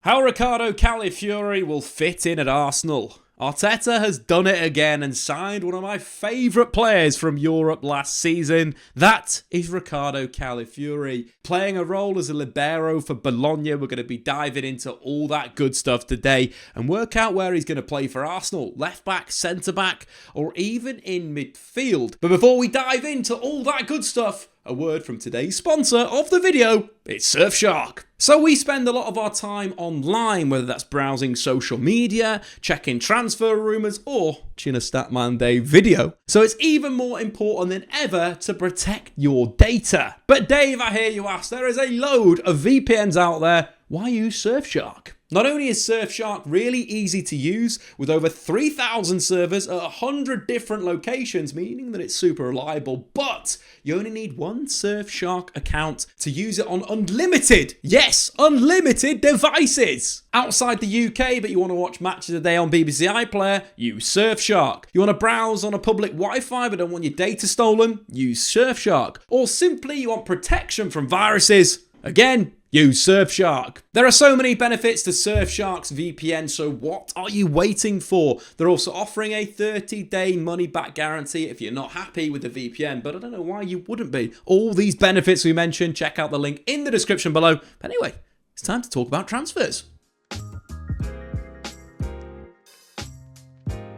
How Riccardo Calafiori will fit in at Arsenal. Arteta has done it again and signed one of my favourite players from Europe last season. That is Riccardo Calafiori, playing a role as a libero for Bologna. We're going to be diving into all that good stuff today and work out where he's going to play for Arsenal, left back, centre back, or even in midfield. But before we dive into all that good stuff, a word from today's sponsor of the video, it's Surfshark. So we spend a lot of our time online, whether that's browsing social media, checking transfer rumours, or watching a Statman Dave video. So it's even more important than ever to protect your data. But Dave, I hear you ask, there is a load of VPNs out there. Why use Surfshark? Not only is Surfshark really easy to use, with over 3,000 servers at 100 different locations, meaning that it's super reliable, but you only need one Surfshark account to use it on unlimited, yes, unlimited devices. Outside the UK, but you want to watch matches a day on BBC iPlayer, use Surfshark. You want to browse on a public Wi-Fi but don't want your data stolen, use Surfshark. Or simply you want protection from viruses, again, use Surfshark. There are so many benefits to Surfshark's VPN, so what are you waiting for? They're also offering a 30-day money-back guarantee if you're not happy with the VPN, but I don't know why you wouldn't be. All these benefits we mentioned, check out the link in the description below. But anyway, it's time to talk about transfers.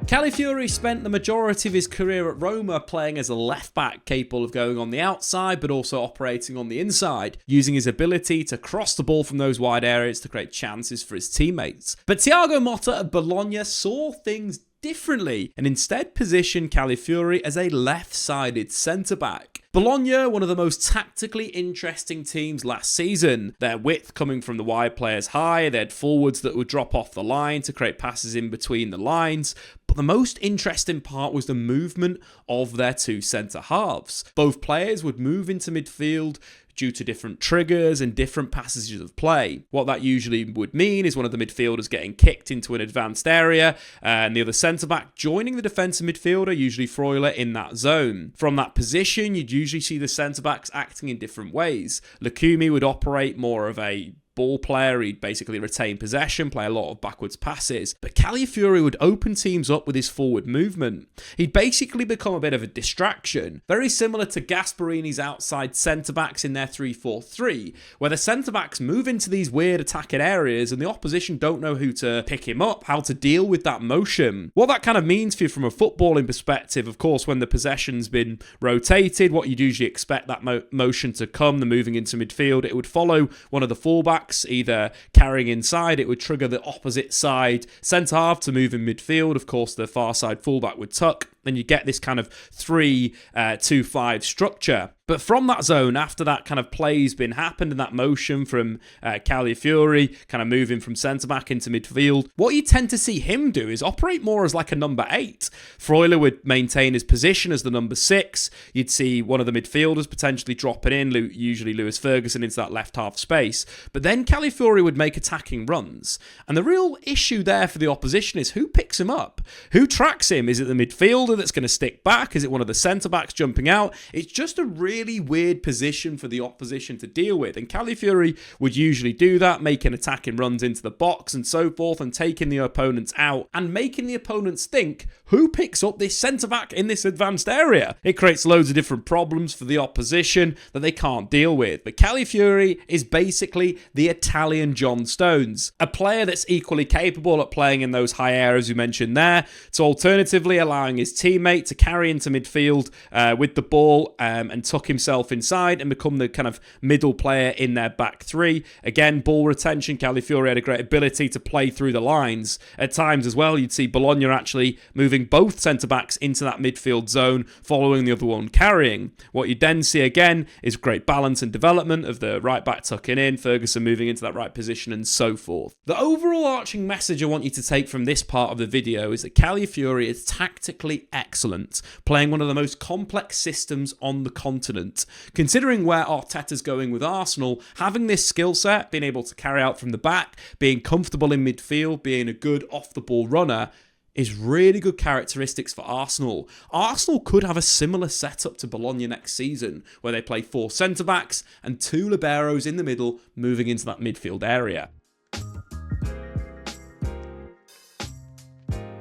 Calafiori spent the majority of his career at Roma playing as a left-back, capable of going on the outside but also operating on the inside, using his ability to cross the ball from those wide areas to create chances for his teammates. But Thiago Motta at Bologna saw things differently and instead positioned Calafiori as a left-sided centre-back. Bologna, one of the most tactically interesting teams last season. Their width coming from the wide players high, they had forwards that would drop off the line to create passes in between the lines. But the most interesting part was the movement of their two centre-halves. Both players would move into midfield due to different triggers and different passages of play. What that usually would mean is one of the midfielders getting kicked into an advanced area and the other centre-back joining the defensive midfielder, usually Freuler, in that zone. From that position, you'd usually see the centre-backs acting in different ways. LAKEY would operate more of a ball player, he'd basically retain possession, play a lot of backwards passes, but Calafiori would open teams up with his forward movement. He'd basically become a bit of a distraction, very similar to Gasperini's outside centre-backs in their 3-4-3, where the centre-backs move into these weird attacking areas and the opposition don't know who to pick him up, how to deal with that motion. What that kind of means for you from a footballing perspective, of course, when the possession's been rotated, what you'd usually expect that motion to come, the moving into midfield, it would follow one of the fullbacks, either carrying inside, it would trigger the opposite side centre-half to move in midfield. Of course, the far side fullback would tuck. Then you get this kind of 3-2-5 structure. But from that zone, after that kind of play's been happened and that motion from Calafiori kind of moving from centre-back into midfield, what you tend to see him do is operate more as like a number 8. Freuler would maintain his position as the number 6. You'd see one of the midfielders potentially dropping in, usually Lewis Ferguson, into that left half space. But then Calafiori would make attacking runs. And the real issue there for the opposition is who picks him up? Who tracks him? Is it the midfielder that's going to stick back? Is it one of the centre-backs jumping out? It's just a really weird position for the opposition to deal with, and Calafiori would usually do that, making attacking runs into the box and so forth, and taking the opponents out and making the opponents think, who picks up this centre-back in this advanced area? It creates loads of different problems for the opposition that they can't deal with. But Calafiori is basically the Italian John Stones, a player that's equally capable at playing in those high areas we mentioned there, so alternatively allowing his teammate to carry into midfield with the ball and tuck himself inside and become the kind of middle player in their back three. Again, ball retention, Calafiori had a great ability to play through the lines. At times as well, you'd see Bologna actually moving both centre-backs into that midfield zone, following the other one carrying. What you then see again is great balance and development of the right-back tucking in, Ferguson moving into that right position and so forth. The overall arching message I want you to take from this part of the video is that Calafiori is tactically excellent, playing one of the most complex systems on the continent. Considering where Arteta's going with Arsenal, having this skill set, being able to carry out from the back, being comfortable in midfield, being a good off-the-ball runner, is really good characteristics for Arsenal. Arsenal could have a similar setup to Bologna next season, where they play 4 centre-backs and 2 liberos in the middle, moving into that midfield area.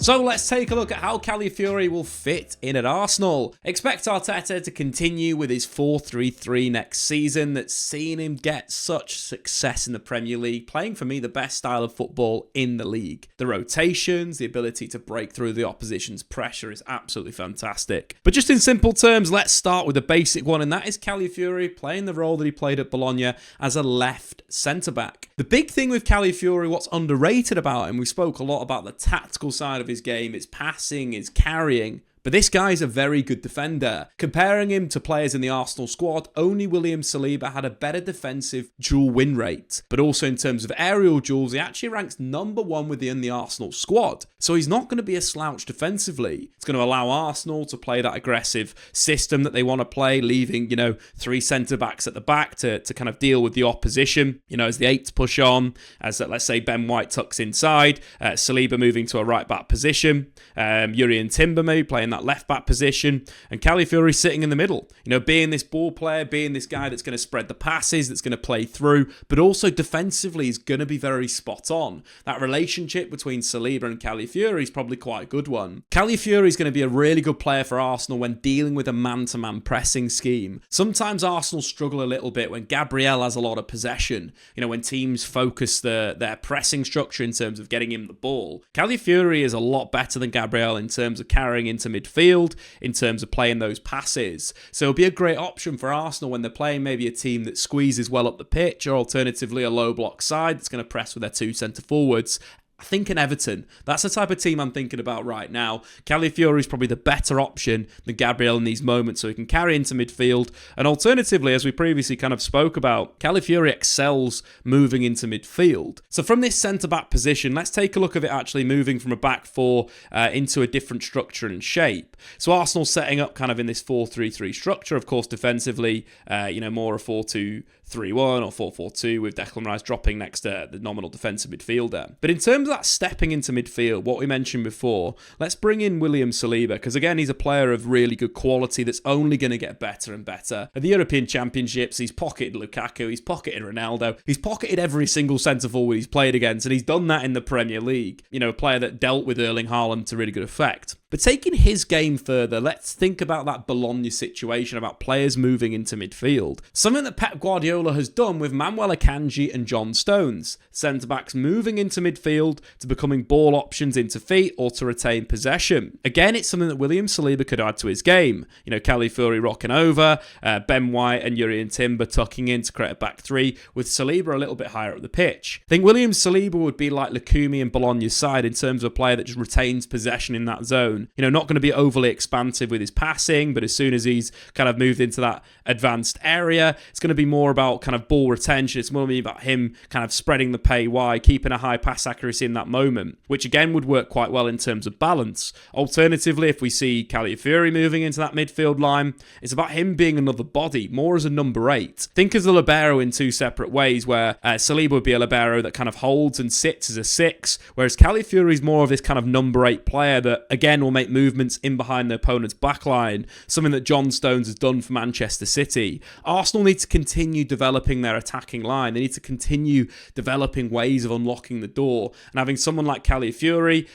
So let's take a look at how Calafiori will fit in at Arsenal. Expect Arteta to continue with his 4-3-3 next season that's seen him get such success in the Premier League, playing for me the best style of football in the league. The rotations, the ability to break through the opposition's pressure is absolutely fantastic. But just in simple terms, let's start with the basic one, and that is Calafiori playing the role that he played at Bologna as a left centre-back. The big thing with Calafiori, what's underrated about him, we spoke a lot about the tactical side of his game, his passing, his carrying. But this guy's a very good defender. Comparing him to players in the Arsenal squad, only William Saliba had a better defensive duel win rate. But also in terms of aerial duels, he actually ranks number 1 within the Arsenal squad. So he's not going to be a slouch defensively. It's going to allow Arsenal to play that aggressive system that they want to play, leaving, 3 centre-backs at the back to kind of deal with the opposition. As the 8s push on, as let's say Ben White tucks inside, Saliba moving to a right-back position, Jurrien Timber maybe playing that left back position, and Calafiori sitting in the middle, being this ball player, being this guy that's going to spread the passes, that's going to play through, but also defensively is going to be very spot on. That relationship between Saliba and Calafiori is probably quite a good one. Calafiori is going to be a really good player for Arsenal when dealing with a man-to-man pressing scheme. Sometimes Arsenal struggle a little bit when Gabriel has a lot of possession, when teams focus their pressing structure in terms of getting him the ball. Calafiori is a lot better than Gabriel in terms of carrying into midfield, in terms of playing those passes. So it'll be a great option for Arsenal when they're playing maybe a team that squeezes well up the pitch, or alternatively a low block side that's going to press with their 2 centre forwards. I think an Everton. That's the type of team I'm thinking about right now. Calafiori is probably the better option than Gabriel in these moments, so he can carry into midfield. And alternatively, as we previously kind of spoke about, Calafiori excels moving into midfield. So from this centre-back position, let's take a look at it actually moving from a back 4 into a different structure and shape. So Arsenal setting up kind of in this 4-3-3 structure, of course, defensively, more a 4-2-3-1 or 4-4-2 with Declan Rice dropping next to the nominal defensive midfielder. But in terms of that stepping into midfield, what we mentioned before, let's bring in William Saliba, because again, he's a player of really good quality that's only going to get better and better. At the European Championships, he's pocketed Lukaku, he's pocketed Ronaldo, he's pocketed every single centre-forward he's played against, and he's done that in the Premier League. A player that dealt with Erling Haaland to really good effect. But taking his game further, let's think about that Bologna situation, about players moving into midfield. Something that Pep Guardiola has done with Manuel Akanji and John Stones. Centre-backs moving into midfield to becoming ball options into feet or to retain possession. Again, it's something that William Saliba could add to his game. Calafiori rocking over, Ben White and Jurrien Timber tucking in to create a back 3, with Saliba a little bit higher up the pitch. I think William Saliba would be like LAKEY and Bologna's side in terms of a player that just retains possession in that zone. Not going to be overly expansive with his passing, but as soon as he's kind of moved into that advanced area, it's going to be more about kind of ball retention. It's more about him kind of spreading the pay wide, keeping a high pass accuracy in that moment, which again would work quite well in terms of balance. Alternatively, if we see Calafiori moving into that midfield line, it's about him being another body, more as a number 8. Think of the libero in 2 separate ways, where Saliba would be a libero that kind of holds and sits as a 6, whereas Calafiori is more of this kind of number 8 player that again will make movements in behind the opponent's backline, something that John Stones has done for Manchester City. Arsenal need to continue developing their attacking line. They need to continue developing ways of unlocking the door, and having someone like Calafiori,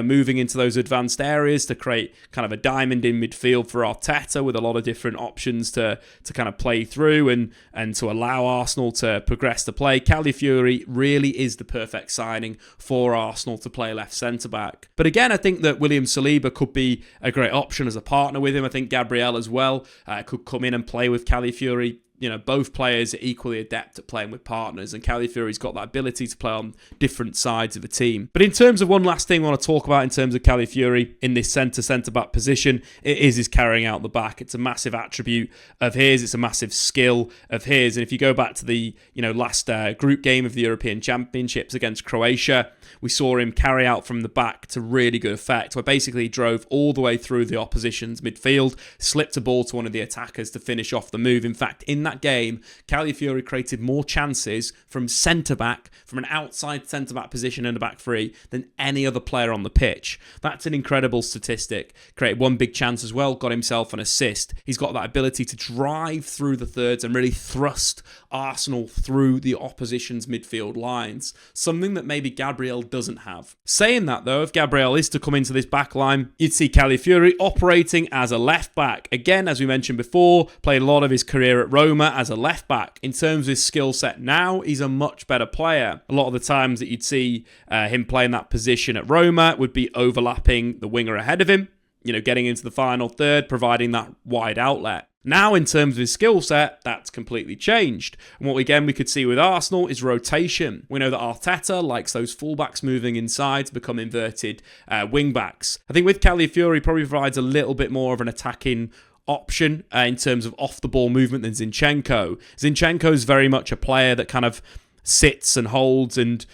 moving into those advanced areas to create kind of a diamond in midfield for Arteta with a lot of different options to kind of play through and to allow Arsenal to progress the play. Calafiori really is the perfect signing for Arsenal to play left centre-back. But again, I think that William Saliba could be a great option as a partner with him. I think Gabriel as well could come in and play with Calafiori. Both players are equally adept at playing with partners, and Calafiori's got that ability to play on different sides of a team. But in terms of one last thing I want to talk about in terms of Calafiori in this centre-back position, it is his carrying out the back. It's a massive attribute of his. It's a massive skill of his. And if you go back to the last group game of the European Championships against Croatia, we saw him carry out from the back to really good effect, where basically he drove all the way through the opposition's midfield, slipped a ball to one of the attackers to finish off the move. In fact, in that game, Calafiori created more chances from centre-back, from an outside centre-back position in the back three, than any other player on the pitch. That's an incredible statistic. Created one big chance as well, got himself an assist. He's got that ability to drive through the thirds and really thrust Arsenal through the opposition's midfield lines. Something that maybe Gabriel doesn't have. Saying that though, if Gabriel is to come into this back line, you'd see Calafiori operating as a left back. Again, as we mentioned before, played a lot of his career at Roma as a left back. In terms of his skill set now, he's a much better player. A lot of the times that you'd see him playing that position at Roma would be overlapping the winger ahead of him, getting into the final third, providing that wide outlet. Now, in terms of his skill set, that's completely changed. And what, again, we could see with Arsenal is rotation. We know that Arteta likes those fullbacks moving inside to become inverted wing-backs. I think with Calafiori, probably provides a little bit more of an attacking option in terms of off-the-ball movement than Zinchenko. Zinchenko is very much a player that kind of sits and holds and,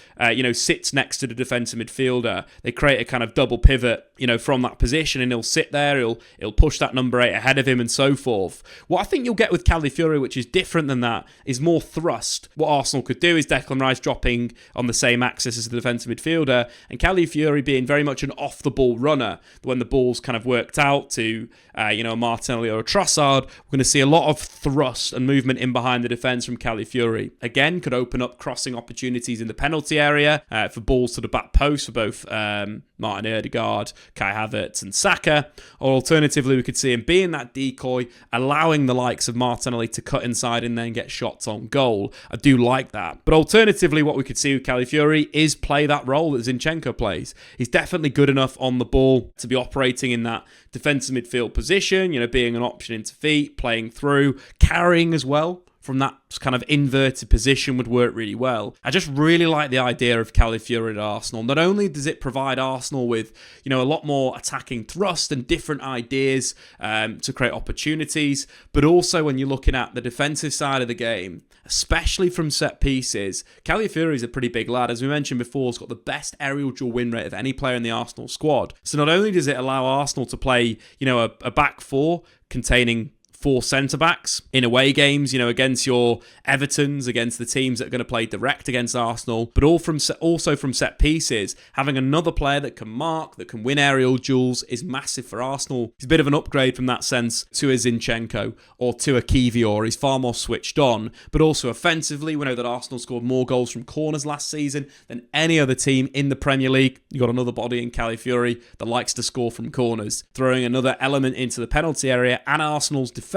sits next to the defensive midfielder. They create a kind of double pivot, from that position, and he'll sit there, he'll push that number 8 ahead of him and so forth. What I think you'll get with Calafiori, which is different than that, is more thrust. What Arsenal could do is Declan Rice dropping on the same axis as the defensive midfielder, and Calafiori being very much an off-the-ball runner. When the ball's kind of worked out to, a Martinelli or a Trossard, we're going to see a lot of thrust and movement in behind the defence from Calafiori. Again, could open up crossing opportunities in the penalty area for balls to the back post for both Martin Ødegaard, Kai Havertz and Saka, or alternatively we could see him being that decoy, allowing the likes of Martinelli to cut inside and then get shots on goal. I do like that. But alternatively, what we could see with Calafiori is play that role that Zinchenko plays. He's definitely good enough on the ball to be operating in that defensive midfield position, being an option into feet, playing through, carrying as well. From that kind of inverted position would work really well. I just really like the idea of Calafiori at Arsenal. Not only does it provide Arsenal with, a lot more attacking thrust and different ideas to create opportunities, but also when you're looking at the defensive side of the game, especially from set pieces, Calafiori is a pretty big lad. As we mentioned before, he's got the best aerial duel win rate of any player in the Arsenal squad. So not only does it allow Arsenal to play, a back four containing 4 centre-backs in away games, against your Evertons, against the teams that are going to play direct against Arsenal, but also from set pieces. Having another player that can mark, that can win aerial duels is massive for Arsenal. He's a bit of an upgrade from that sense to a Zinchenko or to a Kivior. He's far more switched on, but also offensively, we know that Arsenal scored more goals from corners last season than any other team in the Premier League. You've got another body in Calafiori that likes to score from corners, throwing another element into the penalty area and Arsenal's defence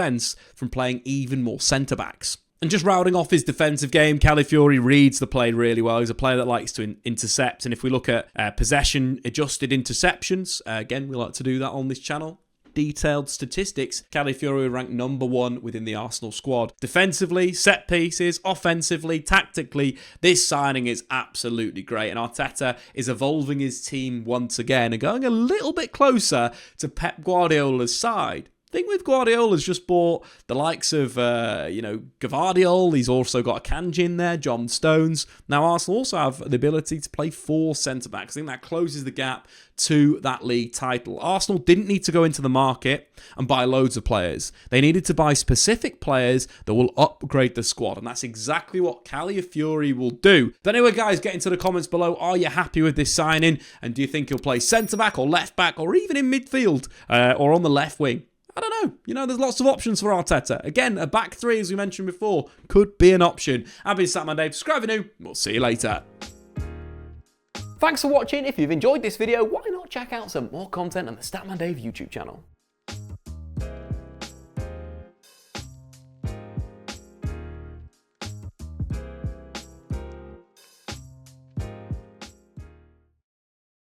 from playing even more centre-backs. And just rounding off his defensive game, Calafiori reads the play really well. He's a player that likes to intercept, and if we look at possession-adjusted interceptions, again, we like to do that on this channel, detailed statistics, Calafiori ranked number 1 within the Arsenal squad. Defensively, set pieces, offensively, tactically, this signing is absolutely great, and Arteta is evolving his team once again and going a little bit closer to Pep Guardiola's side. I think with Guardiola's just bought the likes of, Gvardiol. He's also got a Kanji in there, John Stones. Now, Arsenal also have the ability to play 4 centre-backs. I think that closes the gap to that league title. Arsenal didn't need to go into the market and buy loads of players. They needed to buy specific players that will upgrade the squad, and that's exactly what Calafiori will do. But anyway, guys, get into the comments below. Are you happy with this signing? And do you think he'll play centre-back or left-back or even in midfield or on the left wing? I don't know. There's lots of options for Arteta. Again, a back 3, as we mentioned before, could be an option. I've been Statman Dave. Subscribe if you're new. We'll see you later. Thanks for watching. If you've enjoyed this video, why not check out some more content on the Statman Dave YouTube channel?